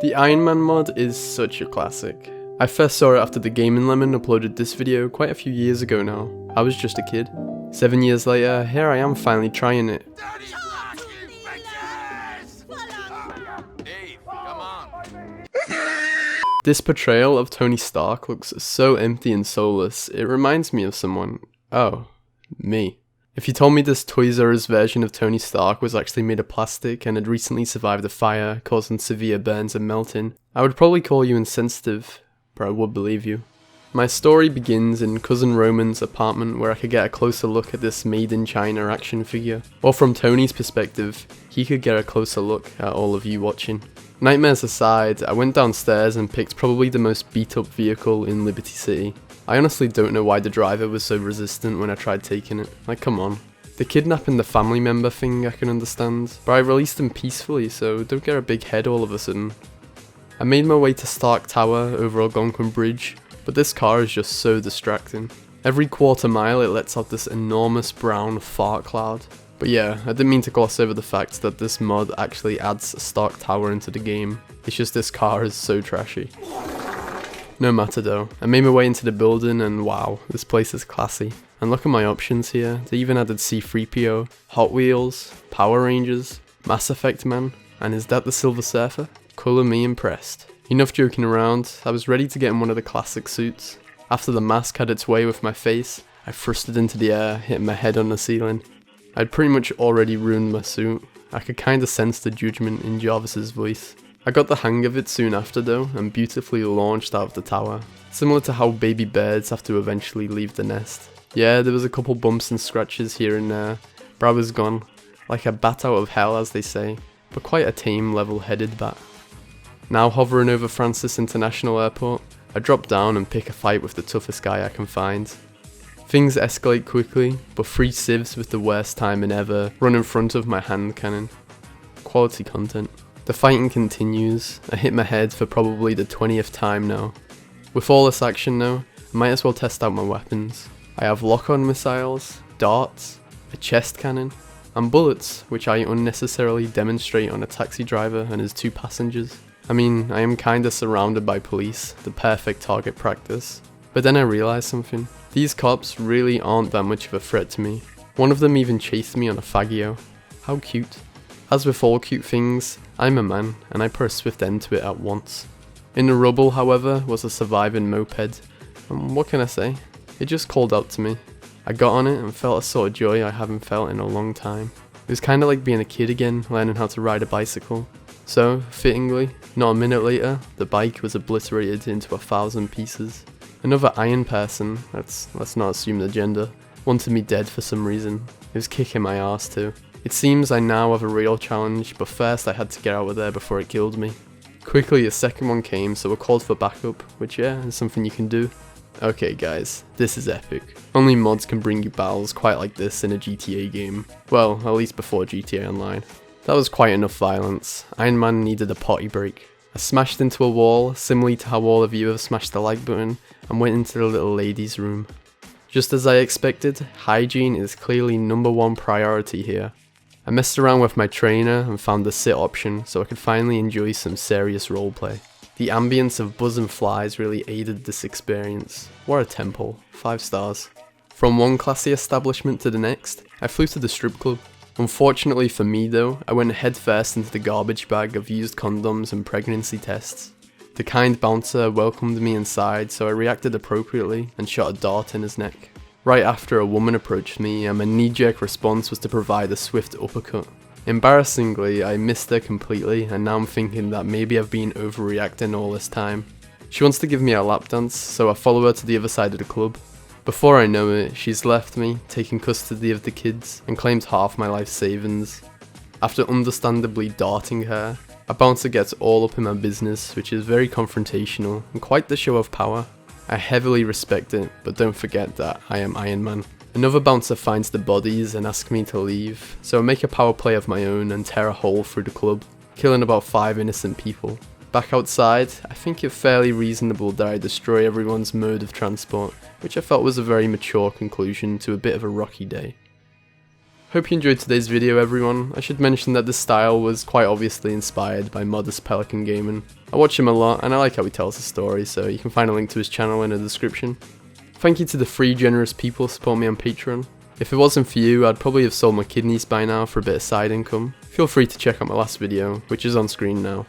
The Iron Man mod is such a classic. I first saw it after the Gaming Lemon uploaded this video quite a few years ago now. I was just a kid. 7 years later, here I am finally trying it. This portrayal of Tony Stark looks so empty and soulless, it reminds me of someone. Oh, me. If you told me this Toys R Us version of Tony Stark was actually made of plastic and had recently survived a fire, causing severe burns and melting, I would probably call you insensitive, but I would believe you. My story begins in Cousin Roman's apartment where I could get a closer look at this made in China action figure. Or from Tony's perspective, he could get a closer look at all of you watching. Nightmares aside, I went downstairs and picked probably the most beat up vehicle in Liberty City. I honestly don't know why the driver was so resistant when I tried taking it. Like, come on. The kidnapping the family member thing I can understand, but I released him peacefully, so don't get a big head all of a sudden. I made my way to Stark Tower over Algonquin Bridge, but this car is just so distracting. Every quarter mile it lets out this enormous brown fart cloud. But yeah, I didn't mean to gloss over the fact that this mod actually adds Stark Tower into the game. It's just this car is so trashy. No matter though, I made my way into the building and wow, this place is classy. And look at my options here, they even added C-3PO, Hot Wheels, Power Rangers, Mass Effect Man, and is that the Silver Surfer? Colour me impressed. Enough joking around, I was ready to get in one of the classic suits. After the mask had its way with my face, I thrusted into the air, hitting my head on the ceiling. I'd pretty much already ruined my suit. I could kinda sense the judgment in Jarvis's voice. I got the hang of it soon after though, and beautifully launched out of the tower. Similar to how baby birds have to eventually leave the nest. Yeah, there was a couple bumps and scratches here and there, but I was gone. Like a bat out of hell as they say, but quite a tame level-headed bat. Now hovering over Francis International Airport, I drop down and pick a fight with the toughest guy I can find. Things escalate quickly, but 3 civs with the worst timing ever run in front of my hand cannon. Quality content. The fighting continues. I hit my head for probably the 20th time now. With all this action now, I might as well test out my weapons. I have lock-on missiles, darts, a chest cannon, and bullets, which I unnecessarily demonstrate on a taxi driver and his 2 passengers. I mean, I am kinda surrounded by police, the perfect target practice. But then I realised something. These cops really aren't that much of a threat to me. One of them even chased me on a Faggio. How cute. As with all cute things, I'm a man, and I put a swift end to it at once. In the rubble, however, was a surviving moped, and what can I say? It just called out to me. I got on it and felt a sort of joy I haven't felt in a long time. It was kinda like being a kid again, learning how to ride a bicycle. So, fittingly, not a minute later, the bike was obliterated into 1,000 pieces. Another iron person, let's not assume the gender, wanted me dead for some reason. It was kicking my ass too. It seems I now have a real challenge, but first I had to get out of there before it killed me. Quickly a second one came, so I called for backup, which yeah, is something you can do. Okay guys, this is epic. Only mods can bring you battles quite like this in a GTA game. Well, at least before GTA Online. That was quite enough violence. Iron Man needed a potty break. I smashed into a wall, similarly to how all of you have smashed the like button, and went into the little lady's room. Just as I expected, hygiene is clearly #1 priority here. I messed around with my trainer and found the sit option so I could finally enjoy some serious roleplay. The ambience of buzz and flies really aided this experience. What a temple, 5 stars. From one classy establishment to the next, I flew to the strip club. Unfortunately for me though, I went headfirst into the garbage bag of used condoms and pregnancy tests. The kind bouncer welcomed me inside, so I reacted appropriately and shot a dart in his neck. Right after a woman approached me and my knee-jerk response was to provide a swift uppercut. Embarrassingly, I missed her completely and now I'm thinking that maybe I've been overreacting all this time. She wants to give me a lap dance, so I follow her to the other side of the club. Before I know it, she's left me, taking custody of the kids, and claims half my life savings. After understandably darting her, a bouncer gets all up in my business, which is very confrontational and quite the show of power. I heavily respect it, but don't forget that I am Iron Man. Another bouncer finds the bodies and asks me to leave, so I make a power play of my own and tear a hole through the club, killing about 5 innocent people. Back outside, I think it fairly reasonable that I destroy everyone's mode of transport, which I felt was a very mature conclusion to a bit of a rocky day. Hope you enjoyed today's video, everyone. I should mention that the style was quite obviously inspired by Modest Pelican Gaming. I watch him a lot and I like how he tells the story, so you can find a link to his channel in the description. Thank you to the 3 generous people supporting me on Patreon. If it wasn't for you, I'd probably have sold my kidneys by now for a bit of side income. Feel free to check out my last video, which is on screen now.